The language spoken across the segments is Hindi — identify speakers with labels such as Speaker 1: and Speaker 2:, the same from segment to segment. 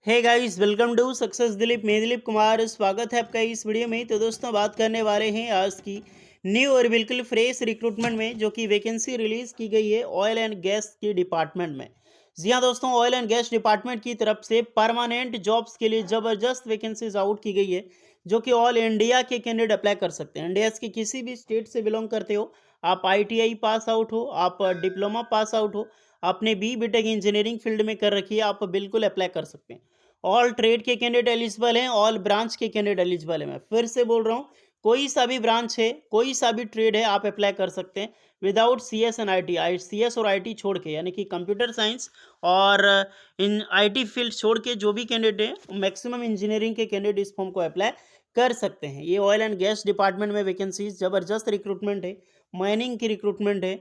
Speaker 1: Hey guys, welcome to success Dilip. मैं दिलीप कुमार, स्वागत है आपका इस वीडियो में। तो दोस्तों, बात करने वाले हैं आज की न्यू और बिल्कुल फ्रेश रिक्रूटमेंट में, जो कि वैकेंसी रिलीज की गई है ऑयल एंड गैस के डिपार्टमेंट में। जी हाँ दोस्तों, ऑयल एंड गैस डिपार्टमेंट की तरफ से परमानेंट जॉब्स के लिए ज़बरदस्त वैकेंसीज आउट की गई है, जो कि ऑल इंडिया के कैंडिडेट अप्लाई कर सकते हैं। इंडिया के किसी भी स्टेट से बिलोंग करते हो, आप ITI पास आउट हो, आप डिप्लोमा पास आउट हो, आपने BTech इंजीनियरिंग फील्ड में कर रखी है, आप बिल्कुल अप्लाई कर सकते हैं। ऑल ट्रेड के कैंडिडेट एलिजिबल हैं, ऑल ब्रांच के कैंडिडेट एलिजिबल हैं। मैं फिर से बोल रहा हूँ, कोई सा भी ब्रांच है, कोई सा भी ट्रेड है, आप अप्लाई कर सकते हैं without CS and IT। CS और IT छोड़ के, यानी कि कंप्यूटर साइंस और इन IT फील्ड छोड़ के जो भी कैंडिडेट है, मैक्सिमम इंजीनियरिंग के कैंडिडेट इस फॉर्म को अप्लाई कर सकते हैं। ये ऑयल एंड गैस डिपार्टमेंट में वैकेंसीज ज़बरदस्त रिक्रूटमेंट है, माइनिंग की रिक्रूटमेंट है।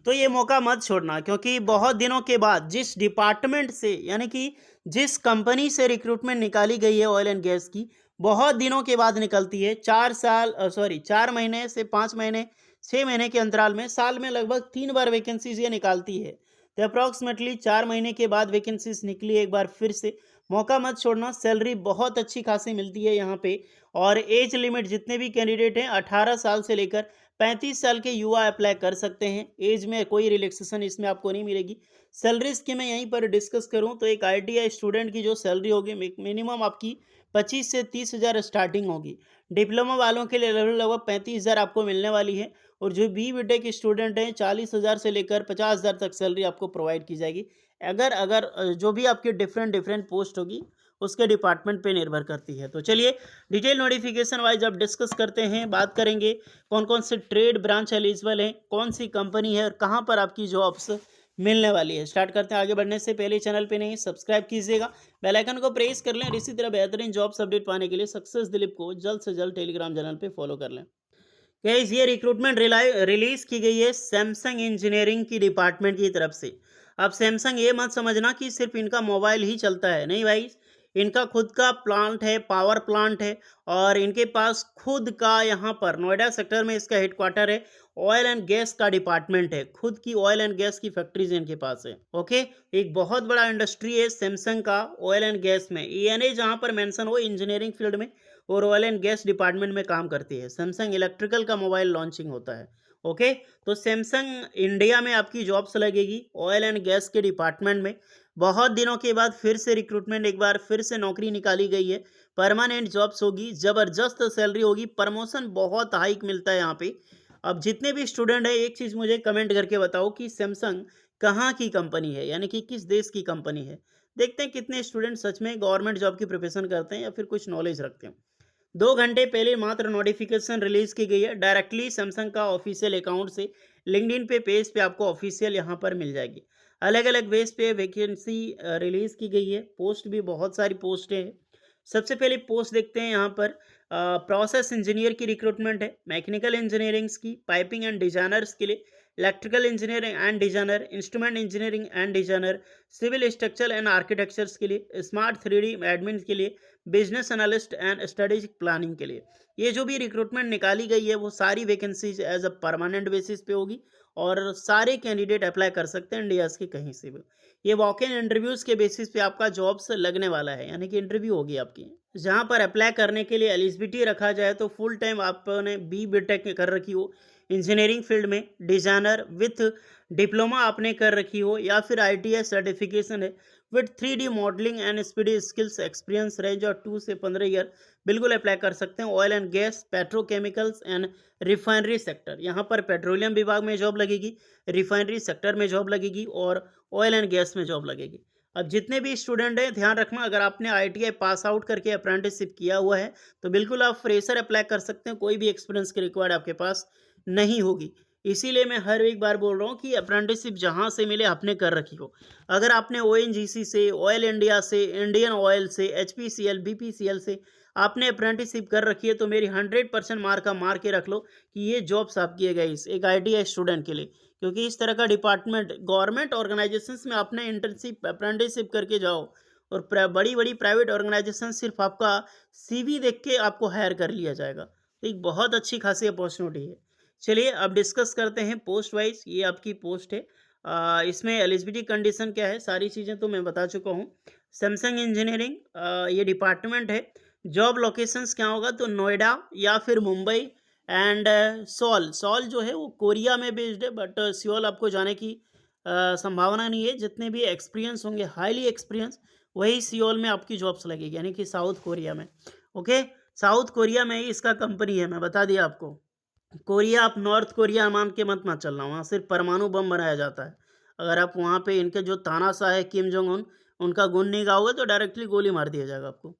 Speaker 1: तो ये मौका मत छोड़ना, क्योंकि बहुत दिनों के बाद जिस डिपार्टमेंट से, यानी कि जिस कंपनी से रिक्रूटमेंट निकाली गई है ऑयल एंड गैस की, बहुत दिनों के बाद निकलती है। 4 महीने से 5 महीने, 6 महीने के अंतराल में, साल में लगभग 3 बार वैकेंसीज ये निकालती है। तो अप्रॉक्सीमेटली 4 महीने के बाद वैकेंसीज निकली एक बार फिर से। मौका मत छोड़ना, सैलरी बहुत अच्छी खासी मिलती है यहाँ पे। और एज लिमिट, जितने भी कैंडिडेट हैं 18 साल से लेकर 35 साल के युवा अप्लाई कर सकते हैं। एज में कोई रिलैक्सेशन इसमें आपको नहीं मिलेगी। सैलरीज की मैं यहीं पर डिस्कस करूं तो एक ITI स्टूडेंट की जो सैलरी होगी, मिनिमम आपकी 25 से 30 हज़ार स्टार्टिंग होगी। डिप्लोमा वालों के लिए लगभग लगभग 35 हज़ार आपको मिलने वाली है। और जो BTech स्टूडेंट हैं, 40 हज़ार से लेकर 50 हज़ार तक सैलरी आपको प्रोवाइड की जाएगी। अगर अगर जो भी आपकी डिफरेंट डिफरेंट पोस्ट होगी, उसके डिपार्टमेंट पे निर्भर करती है। तो चलिए डिटेल नोटिफिकेशन वाइज अब डिस्कस करते हैं, बात करेंगे कौन कौन से ट्रेड ब्रांच एलिजिबल हैं, कौन सी कंपनी है और कहाँ पर आपकी जॉब्स मिलने वाली है। स्टार्ट करते हैं। आगे बढ़ने से पहले चैनल पे नहीं, सब्सक्राइब कीजिएगा, बेल आइकन को प्रेस कर लें और इसी तरह बेहतरीन जॉब्स अपडेट पाने के लिए सक्सेस दिलीप को जल्द से जल्द टेलीग्राम चैनल पे फॉलो कर लें। गाइस, ये रिक्रूटमेंट रिलीज की गई है सैमसंग इंजीनियरिंग की डिपार्टमेंट की तरफ से। अब सैमसंग ये मत समझना कि सिर्फ इनका मोबाइल ही चलता है, नहीं भाई। इनका खुद का प्लांट है, पावर प्लांट है। और इनके पास खुद का, यहाँ पर नोएडा सेक्टर में इसका हेडक्वार्टर है। ऑयल एंड गैस का डिपार्टमेंट है, खुद की ऑयल एंड गैस की फैक्ट्रीज इनके पास है। ओके, एक बहुत बड़ा इंडस्ट्री है सैमसंग का ऑयल एंड गैस में। ENA जहाँ पर मेंशन हो इंजीनियरिंग फील्ड में और ऑयल एंड गैस डिपार्टमेंट में काम करती है। सैमसंग इलेक्ट्रिकल का मोबाइल लॉन्चिंग होता है। ओके, तो सैमसंग इंडिया में आपकी जॉब्स लगेगी ऑयल एंड गैस के डिपार्टमेंट में। बहुत दिनों के बाद फिर से रिक्रूटमेंट, एक बार फिर से नौकरी निकाली गई है। परमानेंट जॉब्स होगी, जबरदस्त सैलरी होगी, प्रमोशन बहुत हाइक मिलता है यहाँ पे। अब जितने भी स्टूडेंट है, एक चीज़ मुझे कमेंट करके बताओ कि सैमसंग कहाँ की कंपनी है, यानी कि किस देश की कंपनी है। देखते हैं कितने स्टूडेंट सच में गवर्नमेंट जॉब की प्रिपरेशन करते हैं या फिर कुछ नॉलेज रखते हैं। 2 घंटे पहले मात्र नोटिफिकेशन रिलीज की गई है डायरेक्टली सैमसंग का ऑफिशियल अकाउंट से। लिंक्डइन पे पेज पे आपको ऑफिशियल यहाँ पर मिल जाएगी। अलग अलग वेज पे वैकेंसी रिलीज की गई है। पोस्ट भी बहुत सारी पोस्टें हैं। सबसे पहले पोस्ट देखते हैं यहाँ पर। प्रोसेस इंजीनियर की रिक्रूटमेंट है, मैकेनिकल इंजीनियरिंग्स की, पाइपिंग एंड डिजाइनर्स के लिए, electrical engineering and designer, instrument engineering and designer, civil structure and architectures के लिए, स्मार्ट 3D एडमिन के लिए, business analyst and strategic planning के लिए। ये जो भी रिक्रूटमेंट निकाली गई है, वो सारी vacancies as a permanent basis पे होगी और सारे कैंडिडेट अप्लाई कर सकते हैं इंडिया के कहीं से भी। ये वॉक इन इंटरव्यूज के बेसिस पे आपका जॉब्स लगने वाला है, यानी कि इंटरव्यू होगी आपकी। जहाँ पर अप्लाई करने के लिए एलिजिबिलिटी रखा जाए तो फुल टाइम आपने BTech कर रखी हो इंजीनियरिंग फील्ड में, डिजाइनर विथ डिप्लोमा आपने कर रखी हो, या फिर ITI सर्टिफिकेशन है with 3D modelling and speedy skills, experience range और 2 से 15 ईयर, बिल्कुल अप्लाई कर सकते हैं। Oil and gas, petrochemicals and refinery sector, यहाँ पर पेट्रोलियम विभाग में जॉब लगेगी, रिफाइनरी सेक्टर में जॉब लगेगी और ऑयल एंड गैस में जॉब लगेगी। अब जितने भी स्टूडेंट हैं, ध्यान रखना, अगर आपने ITI पास आउट करके अप्रेंटिसशिप किया हुआ है तो बिल्कुल आप फ्रेशर अप्लाई कर सकते हैं, कोई भी एक्सपीरियंस की रिक्वायर्ड आपके पास नहीं होगी। इसीलिए मैं हर एक बार बोल रहा हूँ कि अप्रेंटिसशिप जहाँ से मिले आपने कर रखी हो। अगर आपने ONGC से, ऑयल इंडिया से, इंडियन ऑयल से, HPCL, BPCL से आपने अप्रेंटिसशिप कर रखी है, तो मेरी 100% मार्क का मार के रख लो कि ये जॉब्स आपकी है गाइस, एक ITI स्टूडेंट के लिए। क्योंकि इस तरह का डिपार्टमेंट गवर्नमेंट ऑर्गेनाइजेशंस में आपने इंटर्नशिप, अप्रेंटिसशिप करके जाओ और बड़ी बड़ी प्राइवेट ऑर्गेनाइजेशन सिर्फ आपका CV देख के आपको हायर कर लिया जाएगा। तो एक बहुत अच्छी खासी अपॉर्चुनिटी है। चलिए अब डिस्कस करते हैं पोस्ट वाइज। ये आपकी पोस्ट है। इसमें एलिजिबिलिटी कंडीशन क्या है, सारी चीज़ें तो मैं बता चुका हूँ। सैमसंग इंजीनियरिंग ये डिपार्टमेंट है। जॉब लोकेशंस क्या होगा तो नोएडा या फिर मुंबई एंड सोल। सोल जो है वो कोरिया में बेस्ड है, बट सियोल आपको जाने की संभावना नहीं है। जितने भी एक्सपीरियंस होंगे हाईली एक्सपीरियंस, वही सियोल में आपकी जॉब्स लगेगी, यानी कि साउथ कोरिया में। ओके, साउथ कोरिया में ही इसका कंपनी है, मैं बता दिया आपको। कोरिया आप नॉर्थ कोरिया मान के मत चलना, वहाँ सिर्फ परमाणु बम बनाया जाता है। अगर आप वहाँ पे इनके जो तानाशाह है किम जोंग उन, उनका गुण नहीं गाओगे तो डायरेक्टली गोली मार दिया जाएगा आपको।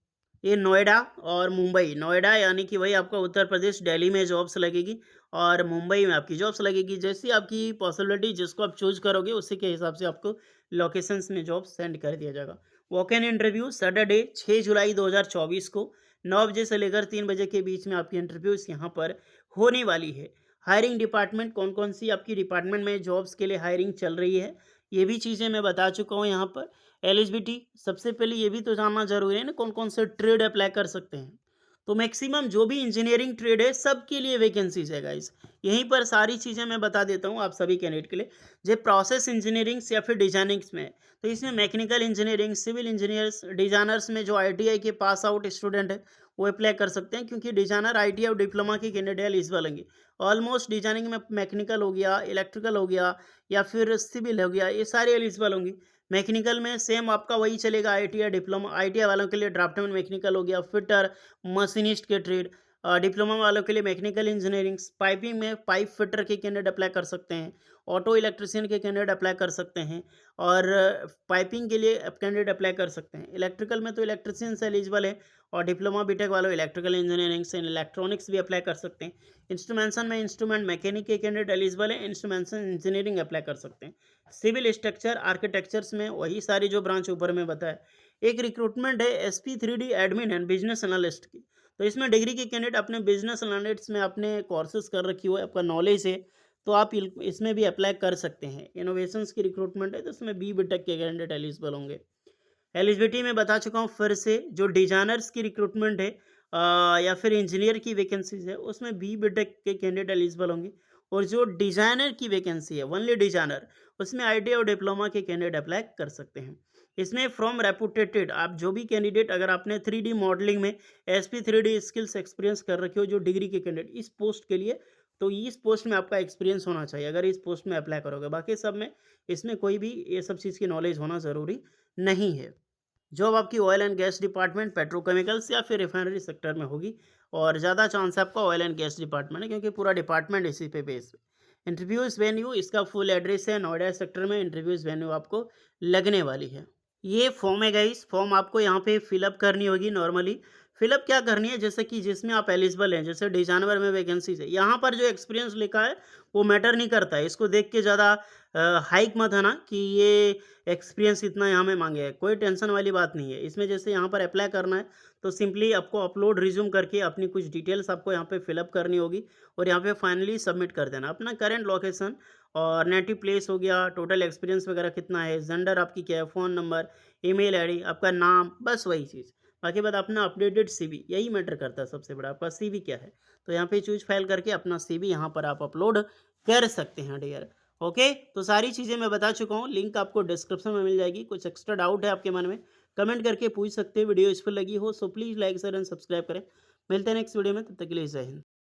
Speaker 1: ये नोएडा और मुंबई, नोएडा यानी कि वही आपका उत्तर प्रदेश दिल्ली में जॉब्स लगेगी, और मुंबई में आपकी जॉब्स लगेगी। जैसी आपकी पॉसिबिलिटी, जिसको आप चूज करोगे उसी के हिसाब से आपको लोकेशंस में जॉब सेंड कर दिया जाएगा। वॉक इन इंटरव्यू सैटरडे 6 जुलाई 2024 को 9 बजे से लेकर 3 बजे के बीच में आपकी इंटरव्यूज यहाँ पर होने वाली है। हायरिंग डिपार्टमेंट, कौन कौन सी आपकी डिपार्टमेंट में जॉब्स के लिए हायरिंग चल रही है, ये भी चीज़ें मैं बता चुका हूँ यहाँ पर। एलिजिबिलिटी, सबसे पहले ये भी तो जानना जरूरी है ना, कौन कौन से ट्रेड अप्लाई कर सकते हैं। तो मैक्सिमम जो भी इंजीनियरिंग ट्रेड है सबके लिए वैकेंसीज है गाइस। यहीं पर सारी चीज़ें मैं बता देता हूँ आप सभी कैंडिडेट के लिए। जो प्रोसेस इंजीनियरिंग या फिर डिजाइनिंग्स में, तो इसमें mechanical engineering, civil engineers, designers में जो आईटीआई के पास आउट स्टूडेंट है वो अप्लाई कर सकते हैं, क्योंकि डिजाइनर आईटीआई और डिप्लोमा के कैंडिडेट एलिजिबल होंगे। ऑलमोस्ट डिजाइनिंग में मैकेनिकल हो गया, इलेक्ट्रिकल हो गया या फिर सिविल हो गया, ये सारे एलिजिबल होंगे। मैकेनिकल में सेम आपका वही चलेगा, आईटीआई डिप्लोमा, आईटीआई वालों के लिए ड्राफ्टमैन मैकेनिकल हो गया, फिटर, मशीनिस्ट के ट्रेड। डिप्लोमा वालों के लिए मैकेनिकल इंजीनियरिंग, पाइपिंग में पाइप फिटर के कैंडिडेट अप्लाई कर सकते हैं, ऑटो इलेक्ट्रिशियन के कैंडिडेट अप्लाई कर सकते हैं, और पाइपिंग के लिए कैंडिडेट अप्लाई कर सकते हैं। इलेक्ट्रिकल में तो इलेक्ट्रिशियन से एलिजिबल है, और डिप्लोमा बीटेक वालों इलेक्ट्रिकल इंजीनियरिंग से इलेक्ट्रॉनिक्स भी अप्लाई कर सकते हैं। इंस्ट्रूमेंशन में इंस्ट्रूमेंट मैकेनिक के कैंडिडेट एलिजिबल है, इंस्ट्रूमेंशन इंजीनियरिंग अप्लाई कर सकते हैं। सिविल स्ट्रक्चर आर्किटेक्चर्स में वही सारी जो ब्रांच ऊपर में बताया। एक रिक्रूटमेंट है SP3D admin and business analyst की, तो इसमें डिग्री के कैंडिडेट अपने बिजनेस एनालिस्ट में अपने कोर्सेज कर रखी हो, आपका नॉलेज है, तो आप इसमें भी अप्लाई कर सकते हैं। इनोवेशंस की रिक्रूटमेंट है, तो इसमें BTech के कैंडिडेट एलिजिबल होंगे। एलिजिबिलिटी में बता चुका हूँ फिर से, जो डिजाइनर्स की रिक्रूटमेंट है या फिर इंजीनियर की वैकेंसीज है, उसमें BTech के कैंडिडेट एलिजिबल होंगे। और जो डिजाइनर की वैकेंसी है, ओनली डिजाइनर, उसमें आईटीआई और डिप्लोमा के कैंडिडेट अप्लाई कर सकते हैं। इसमें फ्रॉम रेपुटेटेड, आप जो भी कैंडिडेट, अगर आपने 3D मॉडलिंग में SP3D स्किल्स एक्सपीरियंस कर रखे हो, जो डिग्री के कैंडिडेट इस पोस्ट के लिए, तो इस पोस्ट में आपका एक्सपीरियंस होना चाहिए अगर इस पोस्ट में अप्लाई करोगे। बाकी सब में, इसमें कोई भी ये सब चीज़ की नॉलेज होना ज़रूरी नहीं है। जॉब आपकी oil and gas department, petrochemicals या फिर रिफाइनरी सेक्टर में होगी, और ज़्यादा चांस है आपका ऑयल एंड गैस डिपार्टमेंट है, क्योंकि पूरा डिपार्टमेंट इसी पे बेस्ड है। इंटरव्यूज़ वेन्यू, इसका फुल एड्रेस है, नोएडा सेक्टर में इंटरव्यूज़ वेन्यू आपको लगने वाली है। ये फॉर्म है गाइस, फॉर्म आपको यहाँ पे फिलअप करनी होगी। नॉर्मली फिलअप क्या करनी है, जैसे कि जिसमें आप एलिजिबल हैं, जैसे डिजाइनर में वैकेंसीज है, यहाँ पर जो एक्सपीरियंस लिखा है वो मैटर नहीं करता है। इसको देख के ज़्यादा हाइक मत है ना कि ये एक्सपीरियंस इतना यहाँ में मांगे है, कोई टेंशन वाली बात नहीं है। इसमें जैसे यहाँ पर अप्लाई करना है, तो सिंपली आपको अपलोड रिज्यूम करके अपनी कुछ डिटेल्स आपको यहाँ पे फिलअप करनी होगी, और यहाँ पे फाइनली सबमिट कर देना अपना करेंट लोकेशन और नेटिव प्लेस हो गया, टोटल एक्सपीरियंस वगैरह कितना है, जेंडर आपकी क्या है, फ़ोन नंबर, ईमेल आईडी, आपका नाम, बस वही चीज़। बाकी बात अपना अपडेटेड सीवी, यही मैटर करता है सबसे बड़ा, आपका सीवी क्या है। तो यहाँ पे चूज फाइल करके अपना सीवी यहाँ पर आप अपलोड कर सकते हैं डियर। ओके, तो सारी चीज़ें मैं बता चुका हूँ, लिंक आपको डिस्क्रिप्शन में मिल जाएगी। कुछ एक्स्ट्रा डाउट है आपके मन में, कमेंट करके पूछ सकते हैं। वीडियो यूजफुल लगी हो so please like share and subscribe करें। मिलते हैं नेक्स्ट वीडियो में, तब तक के लिए जय हिंद।